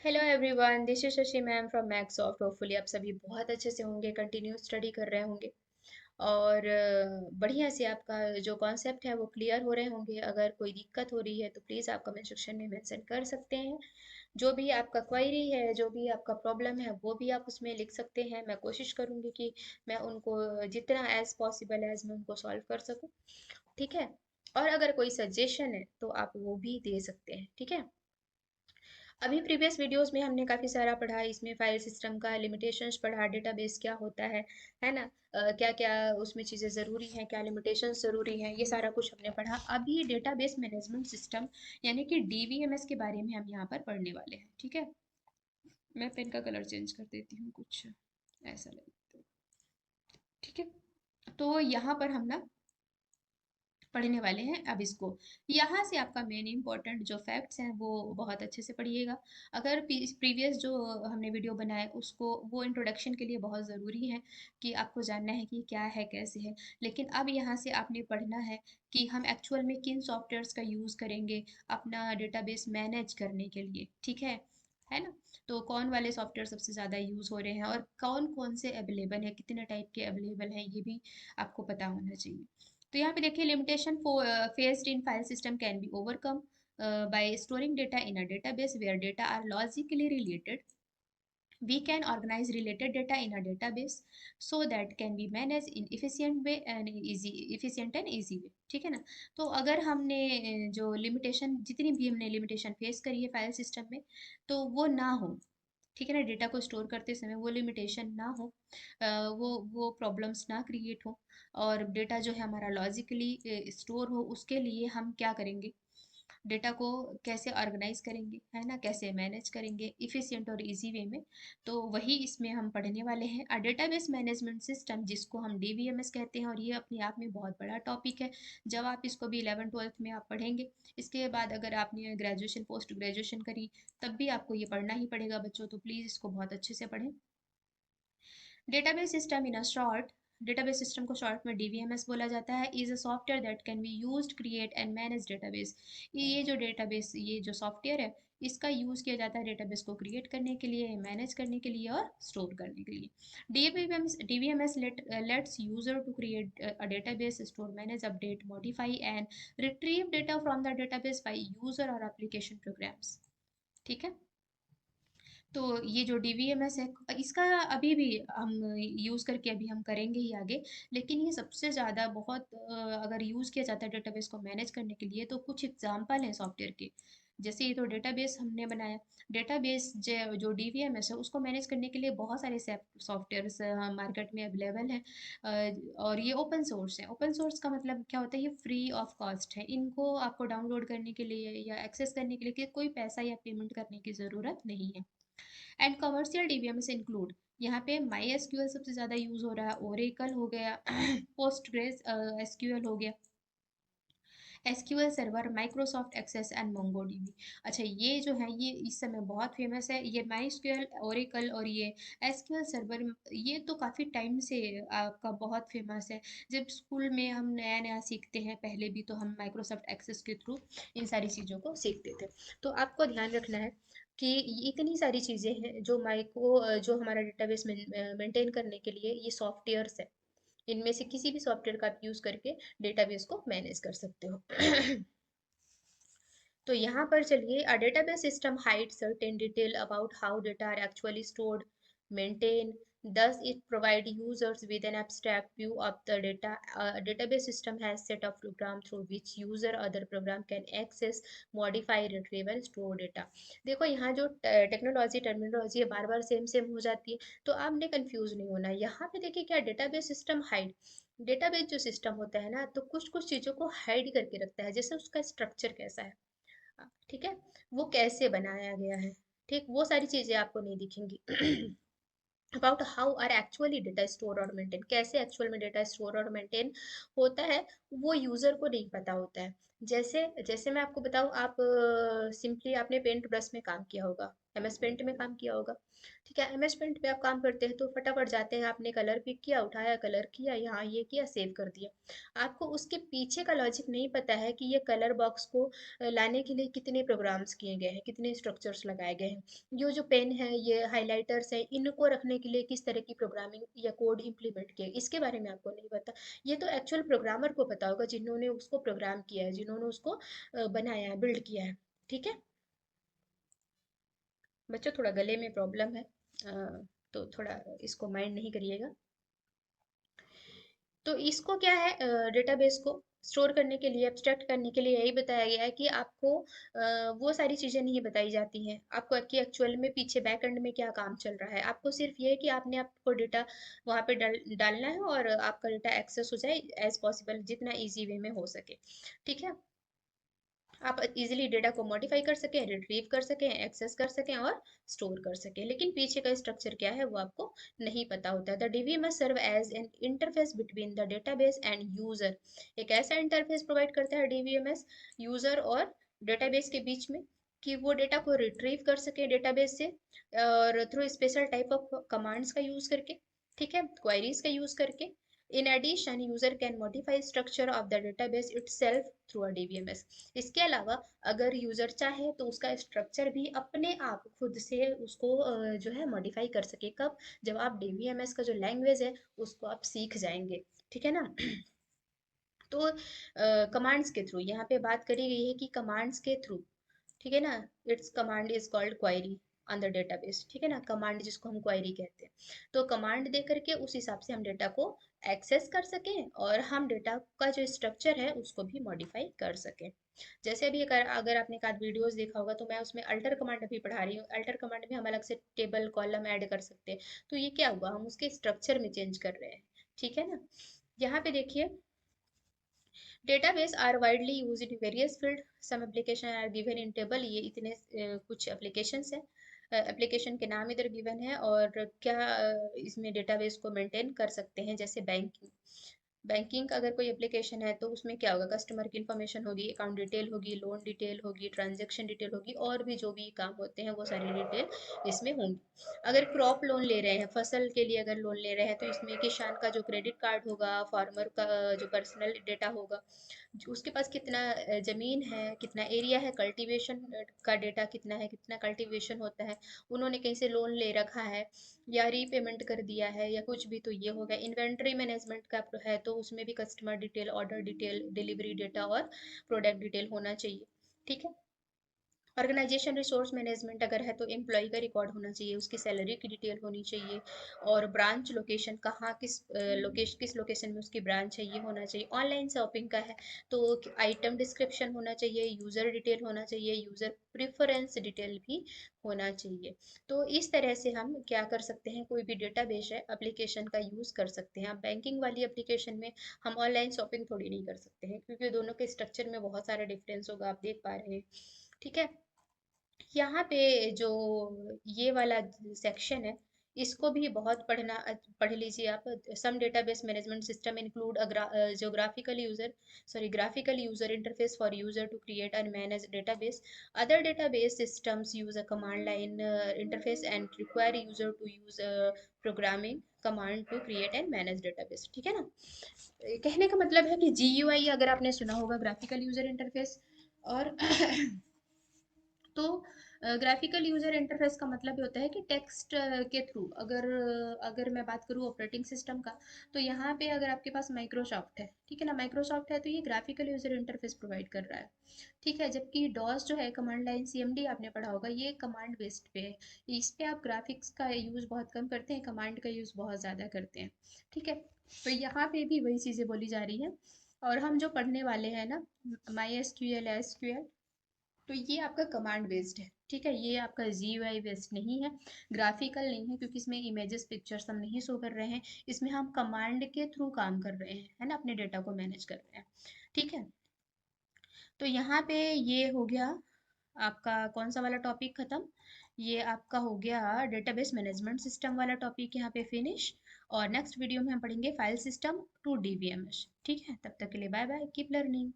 Hello everyone, this is Shashi ma'am from Maxsoft. Hopefully आप सभी बहुत अच्छे से होंगे, कंटिन्यू स्टडी कर रहे होंगे और बढ़िया से आपका जो कॉन्सेप्ट है वो क्लियर हो रहे होंगे। अगर कोई दिक्कत हो रही है तो प्लीज़ आप कमेंट सेक्शन में मेंशन कर सकते हैं। जो भी आपका क्वेरी है, जो भी आपका प्रॉब्लम है, वो भी आप उसमें लिख सकते हैं। मैं कोशिश करूँगी कि मैं उनको जितना एज पॉसिबल एज मैं उनको सॉल्व कर सकूँ। ठीक है। और अगर कोई सजेशन है तो आप वो भी दे सकते हैं। ठीक है। अभी प्रीवियस वीडियोस में हमने काफ़ी सारा पढ़ा, इसमें फाइल सिस्टम का लिमिटेशंस पढ़ा, डेटाबेस क्या होता है ना। क्या क्या उसमें चीज़ें ज़रूरी हैं, क्या लिमिटेशंस ज़रूरी हैं, ये सारा कुछ हमने पढ़ा। अभी डेटाबेस मैनेजमेंट सिस्टम यानी कि डीवीएमएस के बारे में हम यहाँ पर पढ़ने वाले हैं। ठीक है। मैं पेन का कलर चेंज कर देती हूँ, कुछ ऐसा लगे। ठीक है। तो यहाँ पर हम ना पढ़ने वाले हैं अब इसको। यहाँ से आपका मेन इंपॉर्टेंट जो फैक्ट्स हैं वो बहुत अच्छे से पढ़िएगा। अगर प्रीवियस जो हमने वीडियो बनाया उसको, वो इंट्रोडक्शन के लिए बहुत ज़रूरी है कि आपको जानना है कि क्या है कैसे है। लेकिन अब यहाँ से आपने पढ़ना है कि हम एक्चुअल में किन सॉफ्टवेयर्स का यूज़ करेंगे अपना डेटाबेस मैनेज करने के लिए। ठीक है ना। तो कौन वाले सॉफ्टवेयर सबसे ज़्यादा यूज़ हो रहे हैं और कौन कौन से अवेलेबल है, कितने टाइप के अवेलेबल हैं, ये भी आपको पता होना चाहिए। तो यहाँ पे देखिए, limitation faced in file system can be overcome by storing data in a database where data are logically related. We can organize related data in a database so that can be managed in efficient and easy way। ठीक है ना। तो अगर हमने जो limitation, जितनी भी हमने लिमिटेशन फेस करी है फाइल सिस्टम में, तो वो ना हो। ठीक है ना। डेटा को स्टोर करते समय वो लिमिटेशन ना हो, वो प्रॉब्लम्स ना क्रिएट हो, और डेटा जो है हमारा लॉजिकली स्टोर हो, उसके लिए हम क्या करेंगे, डेटा को कैसे ऑर्गेनाइज करेंगे, है ना, कैसे मैनेज करेंगे इफ़िशिएंट और इजी वे में। तो वही इसमें हम पढ़ने वाले हैं। अ डेटाबेस मैनेजमेंट सिस्टम, जिसको हम डीबीएमएस कहते हैं, और ये अपने आप में बहुत बड़ा टॉपिक है। जब आप इसको भी 11th 12th में आप पढ़ेंगे, इसके बाद अगर आपने ग्रेजुएशन पोस्ट ग्रेजुएशन करी, तब भी आपको ये पढ़ना ही पड़ेगा बच्चों। तो प्लीज़ इसको बहुत अच्छे से पढ़ें। Database system in a short, database system को शॉर्ट में डीबीएमएस बोला जाता है, is a software that can be used create and manage database. ये जो डेटाबेस, ये जो सॉफ्टवेयर है, इसका यूज़ किया जाता है डेटाबेस को क्रिएट करने के लिए, मैनेज करने के लिए और स्टोर करने के लिए। DBMS lets user to create a database, store, manage, update, modify and retrieve data from the database by user और एप्लीकेशन प्रोग्राम्स। ठीक है। तो ये जो डीवीएमएस है, इसका अभी भी हम यूज़ करके अभी हम करेंगे ही आगे। लेकिन ये सबसे ज़्यादा बहुत अगर यूज़ किया जाता है डेटाबेस को मैनेज करने के लिए, तो कुछ एग्जांपल हैं सॉफ्टवेयर के। जैसे ये तो डेटाबेस हमने बनाया, डेटाबेस जो डीवीएमएस है उसको मैनेज करने के लिए बहुत सारे सॉफ्टवेयर्स मार्केट में अवेलेबल हैं। और ये ओपन सोर्स है। ओपन सोर्स का मतलब क्या होता है, ये फ्री ऑफ कॉस्ट है। इनको आपको डाउनलोड करने के लिए या एक्सेस करने के लिए कोई पैसा या पेमेंट करने की ज़रूरत नहीं है। एंड कमर्शियल डीबीएमएस इंक्लूड, यहाँ पे माई एसक्यूएल सबसे ज़्यादा यूज़ हो रहा है, ओरेकल हो गया, पोस्टग्रेस एसक्यूएल हो गया, SQL Server, Microsoft Access and MongoDB. अच्छा, ये जो है ये इस समय बहुत फेमस है, ये माई एसक्यूएल, ओरेकल और ये एसक्यूएल सर्वर। ये तो काफ़ी टाइम से आपका बहुत फेमस है। जब स्कूल में हम नया नया सीखते हैं, पहले भी तो हम माइक्रोसॉफ्ट एक्सेस के थ्रू इन सारी चीज़ों को सीखते थे। तो आपको ध्यान रखना है कि इतनी सारी चीज़ें हैं जो हमारा डेटाबेस मेंटेन करने के लिए ये सॉफ्टवेयर्स है। इनमें से किसी भी सॉफ्टवेयर का आप यूज़ करके डेटाबेस को मैनेज कर सकते हो। तो यहाँ पर चलिए, a database system hide certain detail about how data are actually stored, maintain, thus it provide users with an abstract view of the data. A database system has set of program through which user other program can access, modify, retrieve and store data। देखो, यहाँ जो technology terminology है बार बार same same हो जाती है, तो आपने confuse नहीं होना। यहाँ पे देखिए क्या, डेटाबेस सिस्टम हाइड, डेटाबेस जो सिस्टम होता है ना, तो कुछ कुछ चीज़ों को हाइड करके रखता है। जैसे उसका स्ट्रक्चर कैसा है, ठीक है, वो कैसे बनाया गया है, ठीक, वो सारी चीजें आपको नहीं दिखेंगी। About how are actually data store और मेंटेन, कैसे एक्चुअल में डेटा स्टोर और मेंटेन होता है, वो यूजर को नहीं पता होता है। जैसे जैसे मैं आपको बताऊं, आप सिंपली आपने पेंट ब्रश में काम किया होगा, MS पेंट में काम किया होगा। ठीक है, MS पेंट पे आप काम करते हैं तो फटाफट जाते हैं, आपने कलर पिक किया, उठाया, कलर किया, यहाँ ये किया, सेव कर दिया। आपको उसके पीछे का लॉजिक नहीं पता है कि ये कलर बॉक्स को लाने के लिए कितने प्रोग्राम्स किए गए हैं, कितने स्ट्रक्चर्स लगाए गए हैं, ये जो पेन है, ये हाइलाइटर्स है, इनको रखने के लिए किस तरह की प्रोग्रामिंग या कोड इम्प्लीमेंट किया, इसके बारे में आपको नहीं पता। ये तो एक्चुअल प्रोग्रामर को पता होगा, जिन्होंने उसको प्रोग्राम किया है, जिन्होंने उसको बनाया है, बिल्ड किया है। ठीक है बच्चों, थोड़ा गले में प्रॉब्लम है, तो थोड़ा इसको माइंड नहीं करिएगा। तो इसको क्या है, डेटाबेस को स्टोर करने के लिए, एब्स्ट्रैक्ट करने के लिए यही बताया गया है कि आपको वो सारी चीज़ें नहीं बताई जाती हैं आपको कि एक्चुअल में पीछे बैक एंड में क्या काम चल रहा है। आपको सिर्फ ये है कि आपने आपको डेटा वहाँ पे डालना है और आपका डेटा एक्सेस हो जाए एज पॉसिबल, जितना इजी वे में हो सके। ठीक है, आप इजीली डेटा को मॉडिफाई कर सकें, रिट्रीव कर सकें, एक्सेस कर सकें और स्टोर कर सकें, लेकिन पीछे का स्ट्रक्चर क्या है वो आपको नहीं पता होता है। The DB must serve as an interface between the database and user. एक ऐसा इंटरफेस प्रोवाइड करता है डीबीएमएस यूजर और डेटाबेस के बीच में, कि वो डेटा को रिट्रीव कर सके डेटाबेस से, और through special type of commands का यूज करके, ठीक है, क्वेरीज का यूज करके। In addition, user can modify structure of the database itself through a DBMS. इसके अलावा अगर यूजर चाहे तो उसका स्ट्रक्चर भी अपने आप खुद से उसको जो है मॉडिफाई कर सके। कब? जब आप डीबीएमएस का जो लैंग्वेज है उसको आप सीख जाएंगे। ठीक है ना? तो कमांड्स के थ्रू यहाँ पे बात करी गई है कि कमांड्स के थ्रू, ठीक है ना, it's command is called query on the database. ठीक है ना, कमांड जिसको हम क्वायरी कहते हैं, तो कमांड दे करके उस हिसाब से हम डेटा को एक्सेस कर सकें और हम डेटा का जो स्ट्रक्चर है उसको भी मॉडिफाई कर सकें। जैसे अभी अगर अगर आपने एक आध वीडियोस देखा होगा तो मैं उसमें अल्टर कमांड अभी पढ़ा रही हूँ। अल्टर कमांड में हम अलग से टेबल कॉलम ऐड कर सकते हैं। तो ये क्या हुआ, हम उसके स्ट्रक्चर में चेंज कर रहे हैं। ठीक है ना, यहाँ पे देखिए, database are widely used in various field, some application are given in table. ये इतने कुछ एप्लीकेशंस हैं, एप्लीकेशन के नाम इधर गिवन है और क्या इसमें डेटाबेस को मेंटेन कर सकते हैं। जैसे बैंकिंग, बैंकिंग का अगर कोई एप्लीकेशन है तो उसमें क्या होगा, कस्टमर की इन्फॉर्मेशन होगी, अकाउंट डिटेल होगी, लोन डिटेल होगी, ट्रांजैक्शन डिटेल होगी, और भी जो भी काम होते हैं वो सारी डिटेल इसमें होंगी। अगर क्रॉप लोन ले रहे हैं, फसल के लिए अगर लोन ले रहे हैं, तो इसमें किसान का जो क्रेडिट कार्ड होगा, फार्मर का जो पर्सनल डेटा होगा, उसके पास कितना जमीन है, कितना एरिया है, कल्टीवेशन का डेटा कितना है, कितना कल्टीवेशन होता है, उन्होंने कहीं से लोन ले रखा है या रीपेमेंट कर दिया है या कुछ भी, तो ये हो गया। इन्वेंट्री मैनेजमेंट का है तो उसमें भी customer detail, order detail, delivery data और प्रोडक्ट डिटेल होना चाहिए। ठीक है, ऑर्गेनाइजेशन रिसोर्स मैनेजमेंट अगर है तो एम्प्लॉय का रिकॉर्ड होना चाहिए, उसकी सैलरी की डिटेल होनी चाहिए, और ब्रांच लोकेशन कहाँ, किस लोकेशन में उसकी ब्रांच है ये होना चाहिए। ऑनलाइन शॉपिंग का है तो आइटम डिस्क्रिप्शन होना चाहिए, यूज़र डिटेल होना चाहिए, यूज़र प्रेफरेंस डिटेल भी होना चाहिए। तो इस तरह से हम क्या कर सकते हैं, कोई भी डेटाबेस है एप्लीकेशन का यूज़ कर सकते हैं। अब बैंकिंग वाली एप्लीकेशन में हम ऑनलाइन शॉपिंग थोड़ी नहीं कर सकते हैं, क्योंकि दोनों के स्ट्रक्चर में बहुत सारा डिफरेंस होगा, आप देख पा रहे हैं। ठीक है, यहाँ पे जो ये वाला सेक्शन है इसको भी बहुत पढ़ लीजिए आप। Some database management system include geographical user sorry graphical user interface for user to create and manage database. Other database systems use a command line interface and require user to use programming command to create and manage database. ठीक है ना, कहने का मतलब है कि GUI अगर आपने सुना होगा, ग्राफिकल यूजर इंटरफेस, और तो ग्राफिकल यूजर इंटरफेस का मतलब ये होता है कि टेक्स्ट के थ्रू, अगर अगर मैं बात करूँ ऑपरेटिंग सिस्टम का, तो यहाँ पे अगर आपके पास माइक्रोसॉफ्ट है, ठीक है ना, माइक्रोसॉफ्ट है तो ये ग्राफिकल यूजर इंटरफेस प्रोवाइड कर रहा है। ठीक है, जबकि डॉस जो है, कमांड लाइन सीएमडी आपने पढ़ा होगा, ये कमांड बेस्ड पे है। इस पे आप ग्राफिक्स का यूज़ बहुत कम करते हैं, कमांड का यूज़ बहुत ज़्यादा करते हैं। ठीक है, तो यहाँ पे भी वही चीज़ें बोली जा रही हैं। और हम जो पढ़ने वाले हैं ना, माई एसक्यूएल, तो ये आपका कमांड बेस्ड है। ठीक है, ये आपका जीयूआई बेस्ड नहीं है, ग्राफिकल नहीं है, क्योंकि इसमें इमेजेस पिक्चर्स हम नहीं शो कर रहे हैं। इसमें हम कमांड के थ्रू काम कर रहे हैं, है ना, अपने डेटा को मैनेज कर रहे हैं। ठीक है, तो यहाँ पे ये हो गया आपका कौन सा वाला टॉपिक खत्म, ये आपका हो गया डेटाबेस मैनेजमेंट सिस्टम वाला टॉपिक यहाँ पे फिनिश। और नेक्स्ट वीडियो में हम पढ़ेंगे फाइल सिस्टम टू डीबीएमएस। ठीक है, तब तक के लिए बाय बाय, कीप लर्निंग।